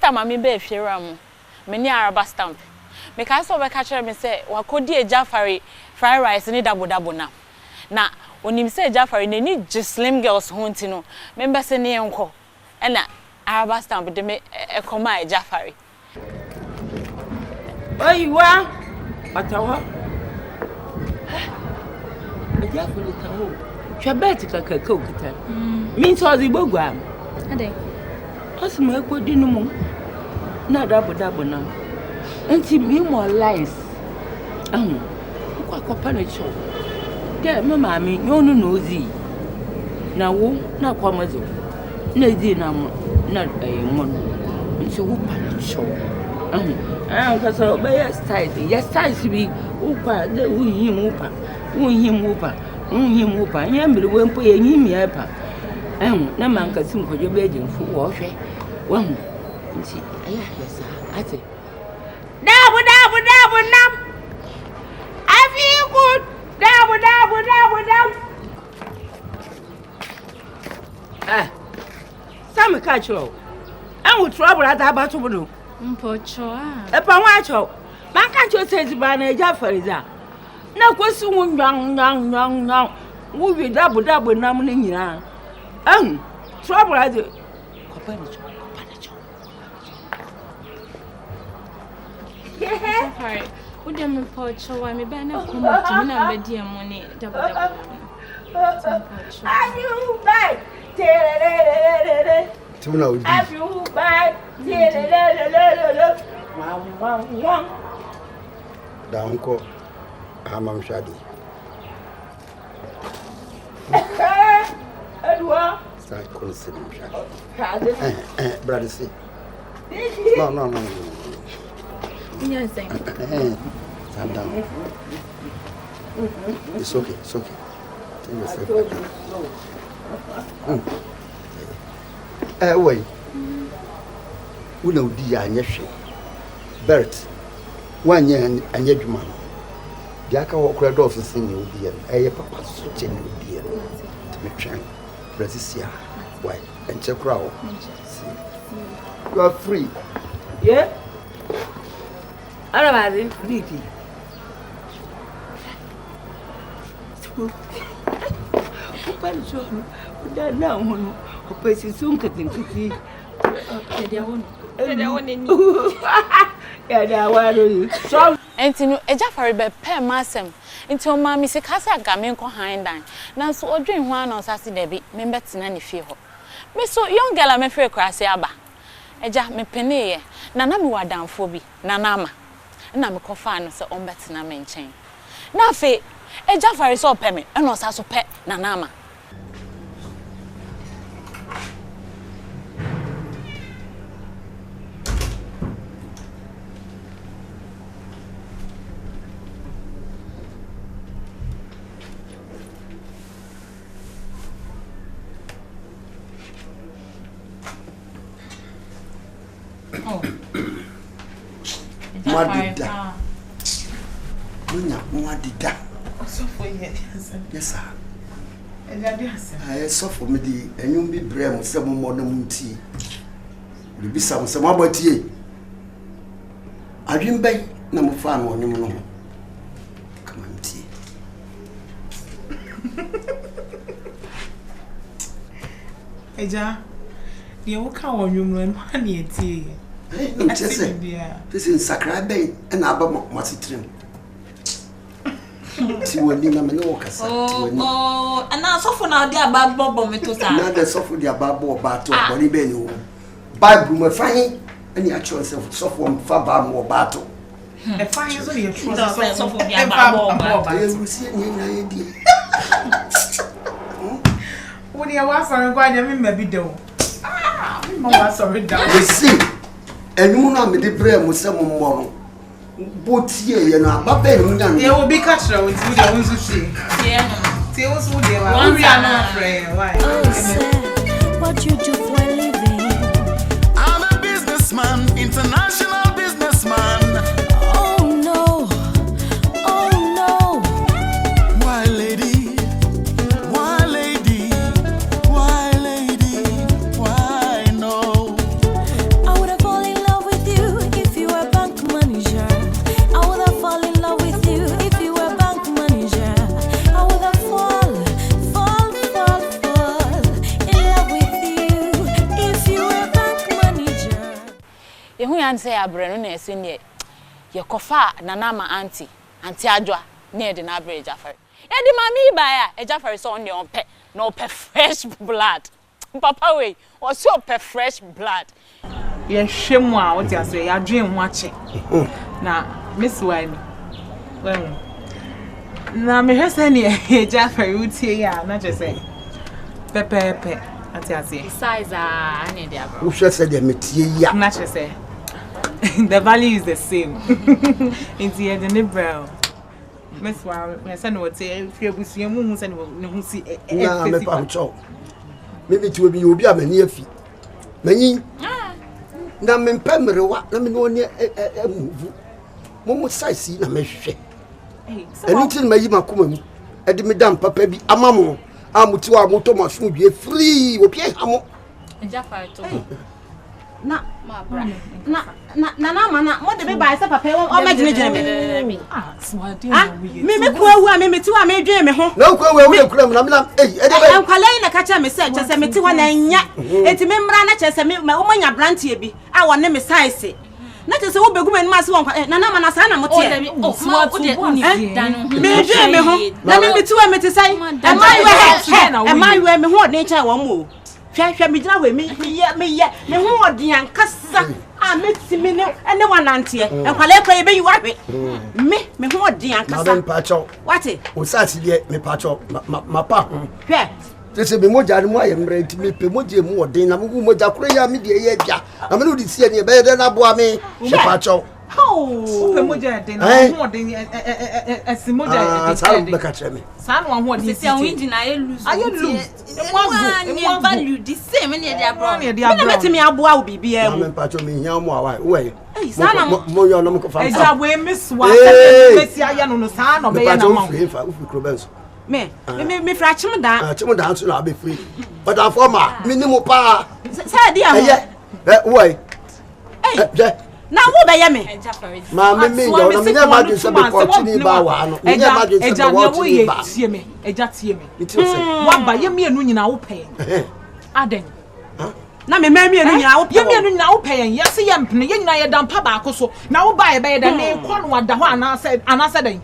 time I'm in Efiewura mu. Me ni araba stamp. Me ka so be catch me say wakodi ejafari fried rice ni double na. Na onim say ejafari na ni slim girls ho ntino. Member say ne enko. E na araba stamp de me ekoma ejafari. Oyiwa atawa. Ejafari tawo. Chebet kakaka okita. Mi so zi gbogwa. Ade. Asma ekodi no mu. Na double na. Enti me more lies. Kwa panicho. Ke mama mi nyonu no zi. Na wo na kwa mazo. Na zi na mo na mon. Nti wo panicho. Because be style. Yes style bi upa de unhim upa. Unhim upa. Nyambe we mpo ye nyim ya pa. Na manka sim kojo be jemfu wo hwe. Wa hu. Nti aya yesa. Ate. Dabu nam. I feel good. Dabu. Some catch you. I will trouble at about to do. Mpocho. Upon watch out. Man can't you say to buy a Jaffariza? No question, young. Will be double numbing ya. Trouble at the Sorry. Would you mpocho wa me ba na kuma tumi na be dia money double. Have you buy? Tumna odi. Have you buy? Danko hamam shadi. Edwa. Sai consider shadi. Brother see. No. Yes, Calm down. It's okay. Take yourself back. Wait. Una udi ya nyehwe. Bert. Wanye anye dwuma. Dia ka wo kura do ofisi ni udi ya. Papa so che ni udi ya. Me twen. Brazisia. Why? Enche kura wo. You are free. Yeah? Alabadi, free. Open uda na hono. Opesi sunka tinkiti. Ya da waro. So enti no ejafari be pe masem enti o ma mi se kasa aga me nko handan na so odwen ho ana osase da bi me betina ne fie ho me so young girl me free krase aba eja me pene ye na me wadanfo bi na ama na me kofa no se on betina me nchen na fe ejafari so pe me e no osaso pe na ama Madida. Madida. So for yes. Yes, sir. And that yes. I saw for me the and you be brave some more than tea. You be some about tea. I didn't buy number 5 or no. Come on, tea. Eja, you walk out on your room, honey, tea. This is Sacred Bay and Abba Massitrim. See what Nina Manokas. Oh, and now so for now, dear bad bob me to say. Now there's software the ababo battle, Bonnie Benny. Bible, my fine, and your choice of software Faba more battle. The fine is only a true so for the bad. I will see any idea. When you are sorry, why you maybe do? Ah, sorry, down. You see. And you know me the brain with some more. But here, you know, but then you will be catched with the ones who see. Yeah, tell us who they are. We are not afraid. Why? What you do for a living? I'm a businessman, international businessman. Oh no, Why, lady? Why, lady? Why, lady? Why, no? I would have fallen in ye hu yan say abre no na ese ne ye kofa nanama auntie adwa ne de na abre Ejafari e di mami ba ya Ejafari so on the on pe no pe fresh blood papa we o so pe fresh blood ye hwemu a what you say ya dwen ho ache na miss wine well na me hwese ne Ejafari utie ya na je say pepepe ati ati size any dey abro Who said they metie ya? na je say the value is the same it's here the nibral Miss Wow, my son would say if you see a moon and who see Na me pa cho. Maybe to be obi amani afi. Mani. Na me mpemre wa na me no ne move. Mo size na me hwehwe. Anything mayi makoma mu. E de me dam papa bi amamo. Amuti wa moto maso due free obi hamo. Ejafari to na mana mo de be ba se papa o ma gine me swadi me ko awu a me ti wa me dwen me ho Na ko awu e kura me na me e de be enkwalai na ka cha me se che se me ti wa na nya eti me mra na che se me o manya brantie bi a won ne me size na che se wo begu me ma se won na mana sa na mo te me dwen me ho na me ti wa me ti sai e ma we me ho de cha won mo hwehwe me gina we me ho odin ankasa a metimi ne ene wanante enkwale kwa ebe yiwawe me ho odin ankasa na ben pacho what o sati de me pacho ma pa ho hwe tese be moja ne mo aye mra ntimi pe moja mu odin na mo moja kure ya me de ye bia na me no di sie ne be de na boa me pacho oh pe moja de na ho odin esi moja de sa be ka chere me sa no ho odin si win na ye lose one value the same any dey abroad me na metimi aboa wo bibia mu me pacho me hia mo awa we sa na mo yo no mo ko fa eja we miss wa mesi aya no sa no be ya na ma ufi krobenso me fra chim da chim da so na be free but afoma minimum pa sa dia ho we je na wo be ye me ma me yo na me na ma dun se be continue ba wa no me na ma dun se be continue ba tie me eja tie me wa ba ye mienu nyina wo pe aden na me mienu nyina wo pe ye mienu nyina wo pe ye se ye mpene ye nyina ye dampa ba akoso na wo ba ye be ye da ne ko no wada ho anase den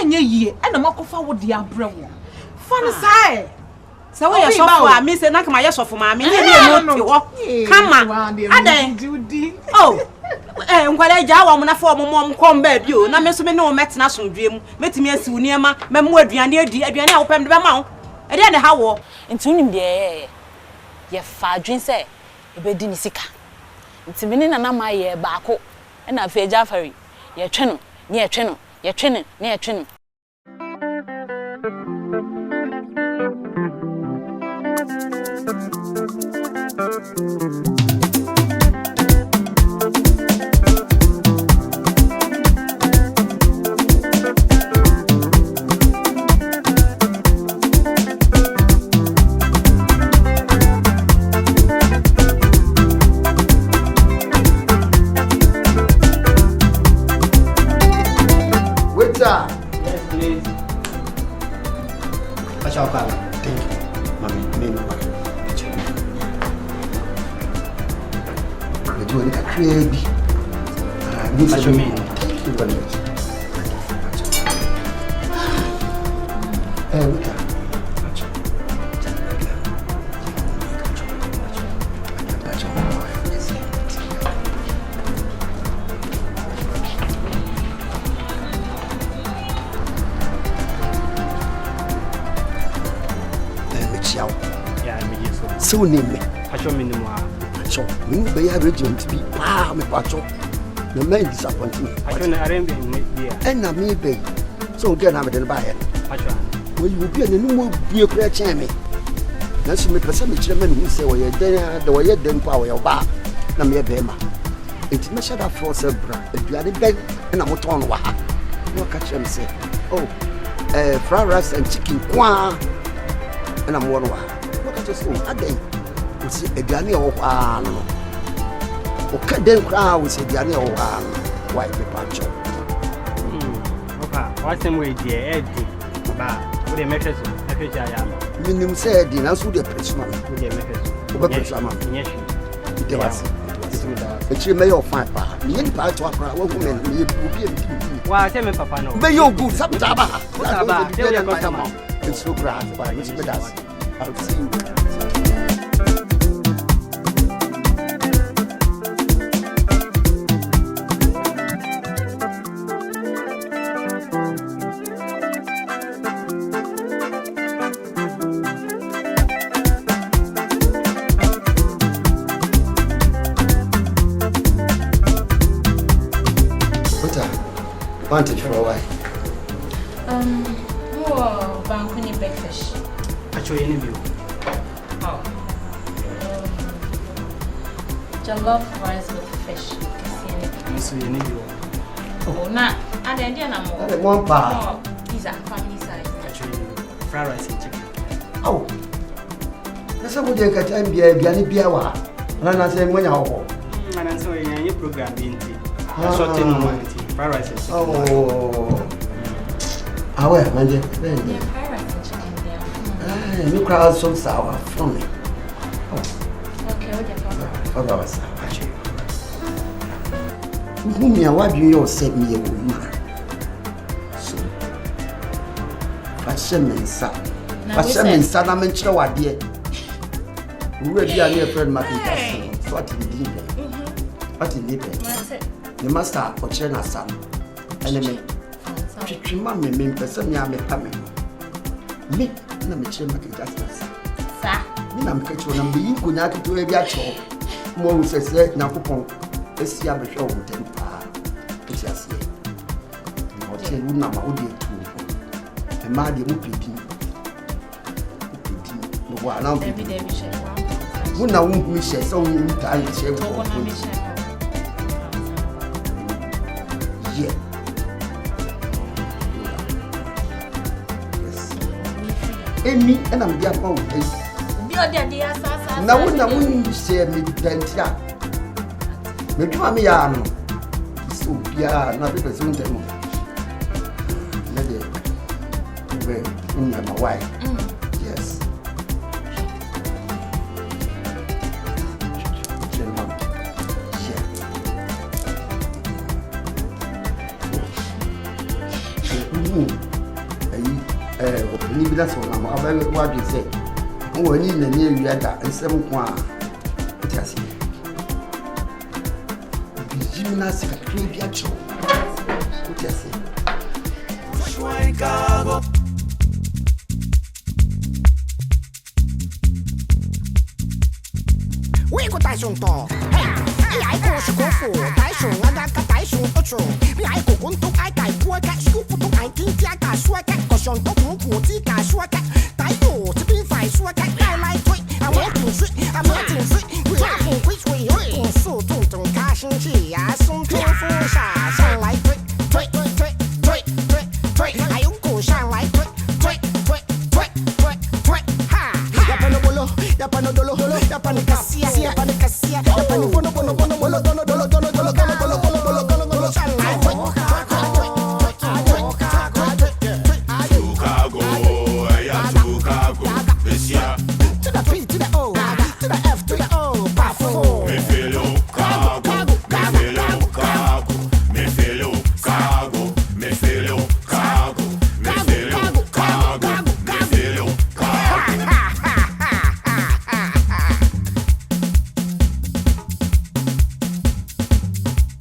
enye yie e na makofa wo de abre wo fa ne sai so we sofo a me se na kama ye sofo ma me mienu ti wo kama aden oh nkwale ja wa mo na fo mo kom ba bi o na me so me no metena sondwe mu metimi asi uniema memo aduane adi aduane a wo pem de be ma wo e de ne ha wo nti unim de ye fa adwen se ebedi ni sika nti me ne na ma ye baako e na fa Ejafari ye twe no ne ye twe no ye twe no ne ye twe no Yes, please. Thank you. Mommy, me do it crazy. What you mean? So name me. Pacho minimum. Pacho, me no be arrangement be pa me pacho. No man disappoint me. Pacho na arrangement me dia. And na me be. So get na me den buy. Pacho. Well you be na no bue kura chen me. Na so me pese me kire me no say we den the we den pa we ba. Na me be ma. Enti me shada for se bra. Aduade ben na mo ton wa ha. No catch them say, "Oh, fried rice and chicken kwa." And I'm one wa. So again, we see a Ghanaian no. Okay, then crowd we see Ghanaian white paper chop. Okay, what's the way there? Ba, we dey make sure so. Make sure I am. Minimum say the na so dey pressure man. We dey make sure. We pressure man. Yes. It was. It's may of fine pa. Me in part to a woman, you be. Why tell me papa no? May you good Sababa. Sababa. It's so grand by Miss Medas. I'll see you. Want it for a while? Bankuni backfish. Actually, any view. Oh. Jollof rice with fish. So, any view. Oh, nah. And then I'm more. One bar. These are family size. Actually, fried rice and chicken. Oh. That's what you get time, dear. Biani Biawa. And I say, when you're home. And I'm sorry, your program being tea. That's what you know. Fried rice and chicken. Oh. Ah, well, my dear. Yeah, fried rice and chicken there. You crowd so sour from me. Okay, what do you call Father was actually. Whom you what you said me a woman. So, Fashion sa. Fashion Sadaman Chowa, dear. We will be a near friend, Martin. What in the What in the The master for China Sam. Enemy. Mammy, me, person, yammy, coming. Me, no, me, Chima, justice. Sir, me, I'm catching them. You could not do a yacho. More with a set, now, upon a siabe show with them. It's just it. I'll tell you, Nama, would you too? A mad, you would be. No, I'm Who now won't miss it, so you time to share. Yeah. Me and I'm the phone. Now, when I wouldn't say me, Bentia. Maybe I'm young. So, yeah, not because soon to know. When you're my wife. Yes. That's what I'm about. What you say? Oh, I need a near you and 7 points. What I say? Gymnastic at 3 show. What I say? We go Tyson talk. Hey, I go to go for Tyson, and I got Tyson patrol. I go to I work at school to I think I got swag at caution to Tika swag at Taito to be fine swag at I like it. I'm working fit, I'm working fit. We are in which way you're so to cash and tea. I soon to for shine like it. I go shine like it. Ha! Yapanobolo, Yapanodolo, Yapanicassia, Yapanicassia, Yapanibono,